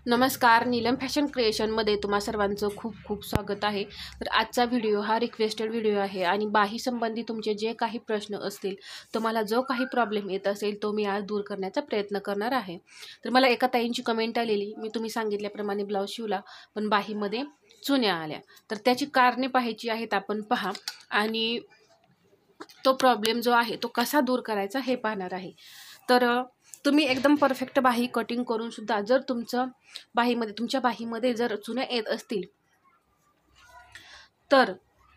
नमस्कार, नीलम फॅशन क्रिएशनमध्ये तुम्हा सर्वांचं खूप खूप स्वागत आहे। तर आजचा व्हिडिओ हा रिक्वेस्टेड व्हिडिओ आहे आणि बाही संबंधी तुमचे जे काही प्रश्न असतील, तुम्हाला जो काही प्रॉब्लेम येत असेल तो मी आज दूर करण्याचा प्रयत्न करणार आहे। तर मला एका ताईंची कमेंट आलेली, मी तुम्ही सांगितल्याप्रमाणे ब्लाऊज शिवला पण बाहीमध्ये चुन्या आल्या, तर त्याची कारणे पाहायची आहेत आपण पहा आणि तो प्रॉब्लेम जो आहे तो कसा दूर करायचा हे पाहणार आहे। तर तुम्ही एकदम परफेक्ट बाही कटिंग करून सुद्धा जर तुमच्या बाहीमध्ये जर चुन्या येत असतील तर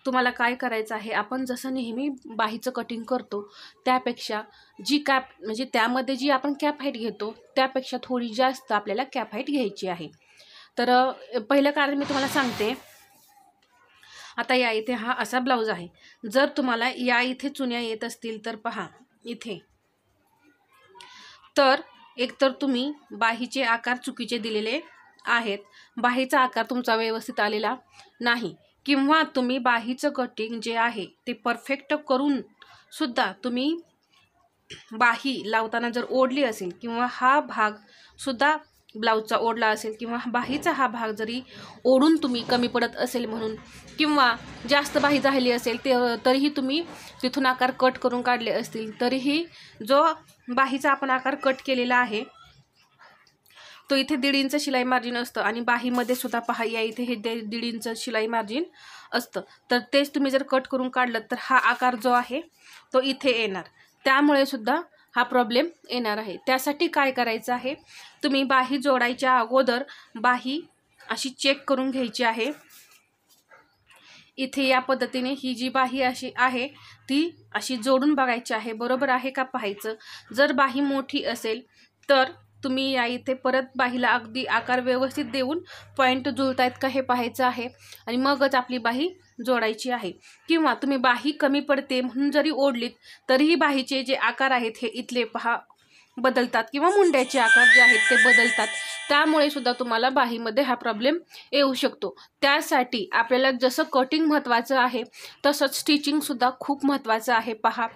तुम्हाला काय करायचं आहे, आपण जसं नेहमी बाहीचं कटिंग करतो त्यापेक्षा जी कॅप म्हणजे त्यामध्ये जी आपण कॅप हाईट घेतो त्यापेक्षा थोडी जास्त आपल्याला कॅप हाईट घ्यायची आहे। तर पहिलं कारण मी तुम्हाला सांगते। आता या इथे हा असा ब्लाऊज आहे, जर तुम्हाला या इथे चुन्या येत असतील तर पहा इथे, तर एकतर तुम्ही बाहीचे आकार चुकीचे दिलेले आहेत, बाहीचा आकार तुमचा व्यवस्थित आलेला नाही, किंवा तुम्ही बाहीचं कटिंग जे आहे ते परफेक्ट करून सुद्धा तुम्ही बाही लावताना जर ओढली असेल किंवा हा भाग सुद्धा ब्लाऊजचा ओढला असेल किंवा बाहीचा हा भाग जरी ओढून तुम्ही कमी पडत असेल म्हणून किंवा जास्त बाही झाली असेल तरीही तुम्ही तिथून आकार कट करून काढले असतील, तरीही जो बाहीचा आपण आकार कट केलेला आहे तो इथे 1.5 इंच शिलाई मार्जिन असतं आणि बाहीमध्ये सुद्धा पहा या इथे हे 1.5 इंच शिलाई मार्जिन असतं, तर तेच तुम्ही जर कट करून काढलं तर हा आकार जो आहे तो इथे येणार, त्यामुळे सुद्धा हा प्रॉब्लेम येणार आहे। त्यासाठी काय करायचं आहे, तुम्ही बाही जोडायच्या अगोदर बाही अशी चेक करून घ्यायची आहे। इथे या पद्धतीने ही जी बाही अशी आहे ती अशी जोडून बघायची आहे, बरोबर आहे का पाहायचं। जर बाही मोठी असेल तर तुम्ही या इथे परत बाहीला अगदी आकार व्यवस्थित देऊन पॉईंट जुळतायत का हे पाहायचं आहे आणि मगच आपली बाही जोडायची आहे। किंवा तुम्ही बाही कमी पडते म्हणून जरी ओढलीत तरीही बाहीचे जे आकार आहेत हे इथले पहा बदलतात किंवा मुंड्याचे आकार जे आहेत ते बदलतात, त्यामुळे सुद्धा तुम्हाला बाहीमध्ये हा प्रॉब्लेम येऊ शकतो। त्यासाठी आपल्याला जसं कटिंग महत्त्वाचं आहे तसंच स्टिचिंग सुद्धा खूप महत्त्वाचं आहे पहा।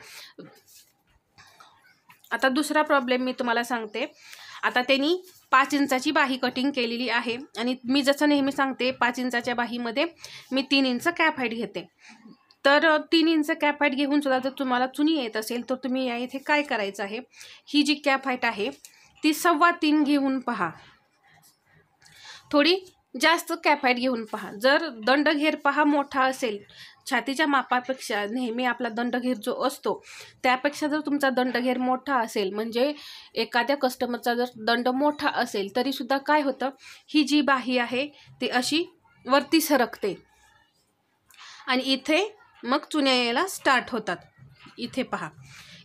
आता दुसरा प्रॉब्लेम मी तुम्हाला सांगते। आता त्यांनी 5 इंचाची बाही कटिंग केलेली आहे आणि मी जसं नेहमी सांगते 5 इंचाच्या बाहीमध्ये मी 3 इंच कॅप हाईट घेते, तर 3 इंच कॅप हाईट घेऊन सुद्धा जर तुम्हाला चुनी येत असेल तर तुम्ही या इथे काय करायचं आहे, ही जी कॅप हाईट आहे ती 3.25 घेऊन पहा, थोडी जास्त कॅप हाईट घेऊन पहा। जर दंडघेर पहा मोठा असेल, छातीच्या मापापेक्षा नेहमी आपला दंडघेर जो असतो त्यापेक्षा जर तुमचा दंडघेर मोठा असेल, म्हणजे एखाद्या कस्टमरचा जर दंड मोठा असेल तरी सुद्धा काय होतं, ही जी बाही आहे ती अशी वरती सरकते आणि इथे मग चुन्या यायला स्टार्ट होतात। इथे पहा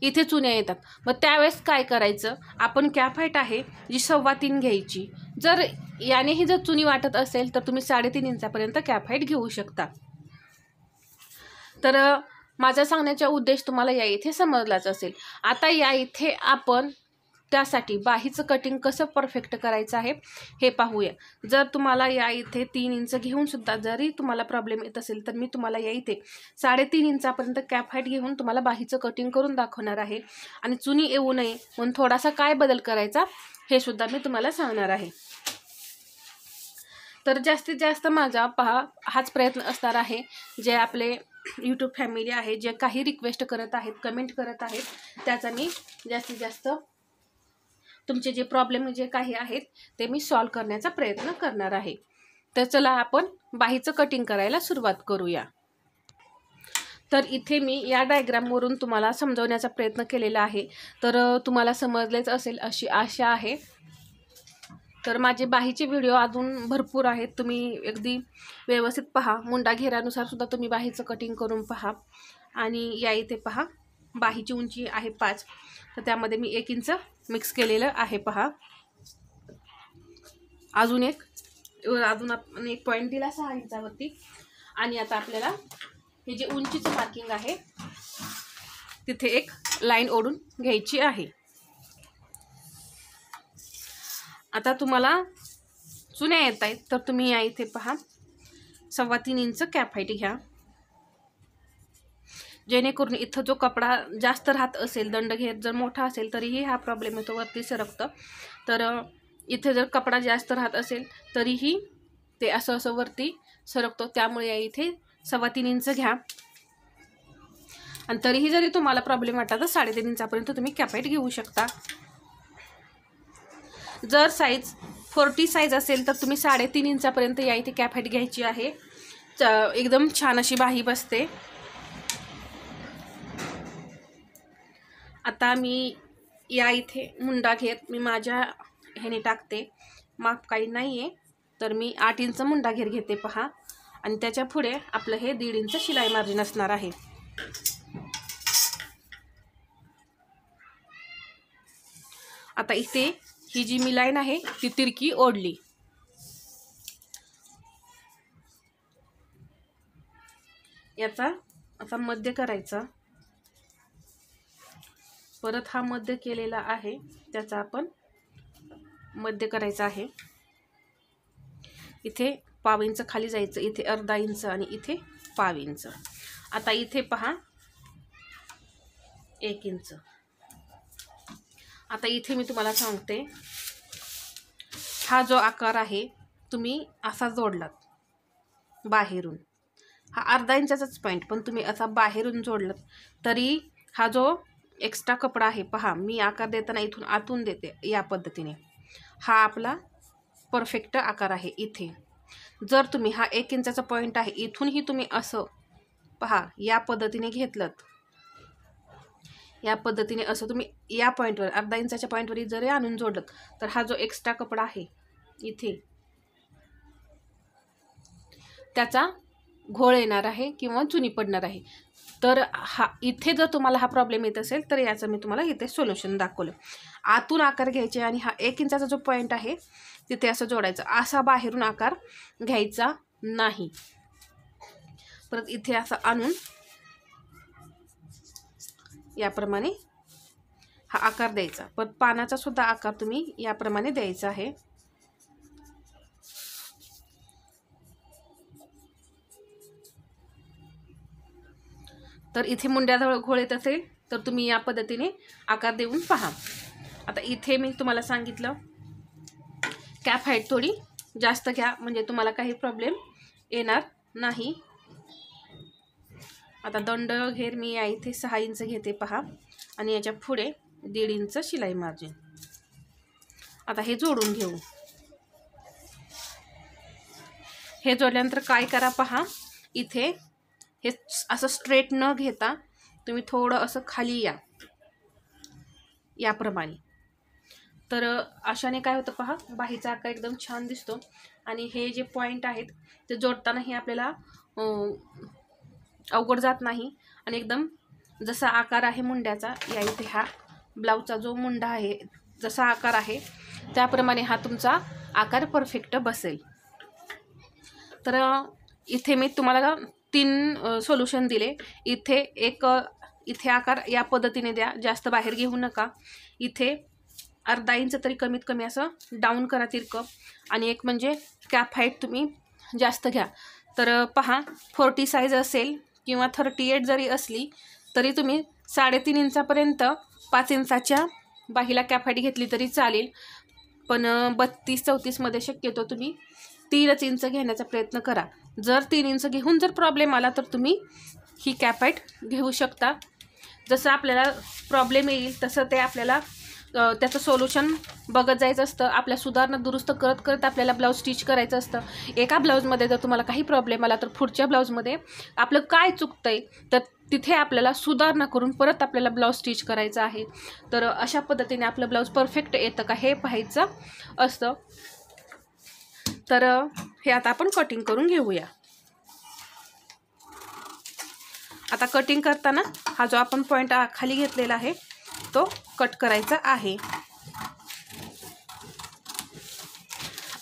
इथे चुन्या येतात, मग त्यावेळेस काय करायचं, आपण कॅप हाईट आहे जी 3.25 घ्यायची। जर यानेही जर चुनी वाटत असेल तर तुम्ही 3.5 इंचापर्यंत कॅप हाईट घेऊ शकता। तर माझा सांगण्याचा उद्देश तुम्हाला या इथे समजलाच असेल। आता या इथे आपण त्यासाठी बाहीचं कटिंग कसं परफेक्ट करायचं आहे हे पाहूया। जर तुम्हाला या इथे 3 इंच घेऊन सुद्धा जरी तुम्हाला प्रॉब्लेम येत असेल तर मी तुम्हाला या इथे 3.5 इंचापर्यंत कॅप हाईट घेऊन तुम्हाला बाहीचं कटिंग करून दाखवणार आहे आणि चुनी येऊ नये म्हणून थोडासा काय बदल करायचा हे सुद्धा मी तुम्हाला सांगणार आहे। तर जास्तीत जास्त माझा पहा हाच प्रयत्न असणार आहे, जे आपले यूट्यूब फॅमिली आहे जे काही रिक्वेस्ट करत आहेत, कमेंट करत आहेत, त्याचा मी जास्तीत जास्त तुमचे जे प्रॉब्लेम जे काही आहेत ते मी सॉल्व करण्याचा प्रयत्न करणार आहे। तर चला आपण बाहीचं कटिंग करायला सुरुवात करूया। तर इथे मी या डायग्रामवरून तुम्हाला समजवण्याचा प्रयत्न केलेला आहे, तर तुम्हाला समजलेच असेल अशी आशा आहे। तर माझे बाहीचे व्हिडिओ अजून भरपूर आहेत, तुम्ही अगदी व्यवस्थित पहा, मुंडा घेरानुसार सुद्धा तुम्ही बाहीचं कटिंग करून पहा। आणि या इथे पहा बाहीची उंची आहे 5, तर त्यामध्ये मी 1 इंच मिक्स केलेलं आहे पहा। अजून आपण एक पॉईंट दिला 6 इंचावरती आणि आता आपल्याला हे जे उंचीचं मार्किंग आहे तिथे एक लाईन ओढून घ्यायची आहे। आता तुम्हाला चुन्या येत आहेत तर तुम्ही या इथे पहा 3.25 इंच कॅप हाईट घ्या, जेणेकरून इथं जो कपडा जास्त राहत असेल, दंडघेर जर मोठा असेल तरीही हा प्रॉब्लेम येतो, वरती सरकतं। तर इथे जर कपडा जास्त राहत असेल तरीही ते असं असं वरती सरकतो, त्यामुळे या इथे 3.25 इंच घ्या. आणि तरीही जरी तुम्हाला प्रॉब्लेम वाटला तर 3.5 इंचापर्यंत तुम्ही कॅपॅट घेऊ शकता. जर साईज 40 साईज असेल तर तुम्ही 3.5 इंचापर्यंत या इथे कॅपॅट घ्यायची आहे. एकदम छान अशी बाही बसते. आता मी या इथे मुंडा घेत मी माझ्या ह्याने टाकते, माप काही नाही आहे, तर मी 8 इंच मुंडा घेर घेते पहा. आणि त्याच्या पुढे आपलं हे 1.5 इंच शिलाई मार्जिन असणार आहे. आता इथे ही जी मी लाईन आहे ती तिरकी ओढली. याचा असा मध्य करायचा. परत हा मध्य केलेला आहे त्याचा आपण मध्य करायचा आहे. इथे 1/2 इंच खाली जायचं, इथे अर्धा इंच आणि इथे 1/2 इंच. आता इथे पहा 1 इंच. आता इथे मी तुम्हाला सांगते, हा जो आकार आहे तुम्ही असा जोडलात बाहेरून, हा अर्धा इंचाचाच पॉईंट, पण तुम्ही असा बाहेरून जोडलात तरी हा जो एक्स्ट्रा कपडा आहे पहा, मी आकार देताना इथून आतून देते या पद्धतीने, हा आपला परफेक्ट आकार आहे. इथे जर तुम्ही हा 1 इंचाचा पॉईंट आहे इथूनही तुम्ही असं पहा या पद्धतीने घेतलं, या पद्धतीने असं तुम्ही या पॉईंटवर अर्धा इंचाच्या पॉईंटवर जरी आणून जोडलं तर हा जो एक्स्ट्रा कपडा आहे इथे त्याचा घोळ येणार आहे किंवा चुनी पडणार आहे. तर हा इथे जर तुम्हाला हा प्रॉब्लेम येत असेल तर याचं मी तुम्हाला इथे सोल्युशन दाखवलं. आतून आकार घ्यायचे आणि हा 1 इंचाचा जो पॉईंट आहे तिथे असं जोडायचं, असा बाहेरून आकार घ्यायचा नाही. परत इथे असं आणून याप्रमाणे हा आकार द्यायचा. पण पानाचा सुद्धा आकार तुम्ही याप्रमाणे द्यायचा आहे. तर इथे मुंड्याजवळ घोळ येत असेल तर तुम्ही या पद्धतीने आकार देऊन पहा. आता इथे मी तुम्हाला सांगितलं कॅप हाईट थोडी जास्त घ्या म्हणजे तुम्हाला काही प्रॉब्लेम येणार नाही. आता दंड घेर मी या इथे 6 इंच घेते पहा आणि याच्या पुढे 1.5 इंच शिलाई मार्जिन. आता हे जोडून घेऊ. हे जोडल्यानंतर काय करा पहा, इथे हे असं स्ट्रेट न घेता तुम्ही थोडं असं खाली या याप्रमाणे. तर अशाने काय होतं पहा, बाहीचा आकार एकदम छान दिसतो आणि हे जे पॉईंट आहेत ते जोडतानाही आपल्याला अवघड जात नाही आणि एकदम जसा आकार आहे मुंड्याचा, या इथे हा ब्लाऊजचा जो मुंडा आहे जसा आकार आहे त्याप्रमाणे हा तुमचा आकार परफेक्ट बसेल. तर इथे मी तुम्हाला 3 सोल्युशन दिले. इथे आकार या पद्धतीने द्या, जास्त बाहेर घेऊ नका. इथे अर्धा इंच तरी कमीत कमी असं डाऊन करा तिरकं. आणि एक म्हणजे कॅप हाईट तुम्ही जास्त घ्या. तर पहा 40 साईज असेल किंवा 38 जरी असली तरी तुम्ही 3.5 इंचापर्यंत 5 इंचाच्या बाहीला कॅप हाईट घेतली तरी चालेल. पण 32-34 मध्ये शक्यतो तुम्ही 3 इंच घेण्याचा प्रयत्न करा. जर 3 इंच घेऊन जर प्रॉब्लेम आला तर तुम्ही ही कॅप हाईट घेऊ शकता. जसं आपल्याला प्रॉब्लेम येईल तसं ते आपल्याला त्याचं सोल्युशन बघत जायचं असतं. आपल्या सुधारणा दुरुस्त करत करत आपल्याला ब्लाऊज स्टिच करायचं असतं. एका ब्लाऊजमध्ये जर तुम्हाला काही प्रॉब्लेम आला तर पुढच्या ब्लाऊजमध्ये आपलं काय चुकतंय तर तिथे आपल्याला सुधारणा करून परत आपल्याला ब्लाऊज स्टिच करायचं आहे. तर अशा पद्धतीने आपलं ब्लाऊज परफेक्ट येतं का हे पाहायचं असतं. तर हे आता आपण कटिंग करून घेऊया. आता कटिंग करताना हा जो आपण पॉईंट खाली घेतलेला आहे तो कट करायचा आहे.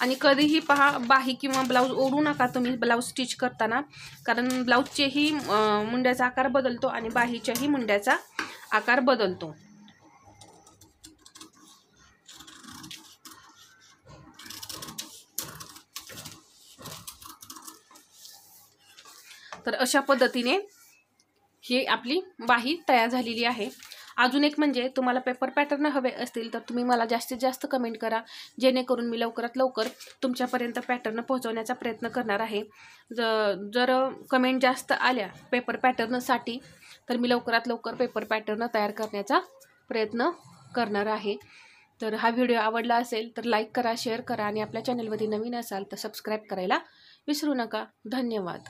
आणि कधीही पहा बाही किंवा ब्लाऊज ओढू नका तुम्ही ब्लाऊज स्टिच करताना, कारण ब्लाऊजचेही मुंड्याचा आकार बदलतो आणि बाहीच्याही मुंड्याचा आकार बदलतो. तर अशा पद्धतीने ही आपली बाही तयार झालेली आहे. अजून एक म्हणजे तुम्हाला पेपर पॅटर्न हवे असतील तर तुम्ही मला जास्तीत जास्त कमेंट करा, जेणेकरून मी लवकरात लवकर तुमच्यापर्यंत पॅटर्न पोहोचवण्याचा प्रयत्न करणार आहे. जर कमेंट जास्त आल्या पेपर पॅटर्नसाठी तर मी लवकरात लवकर पेपर पॅटर्न तयार करण्याचा प्रयत्न करणार आहे. तर हा व्हिडिओ आवडला असेल तर लाईक करा, शेअर करा आणि आपल्या चॅनलमध्ये नवीन असाल तर सबस्क्राईब करायला विसरू नका. धन्यवाद.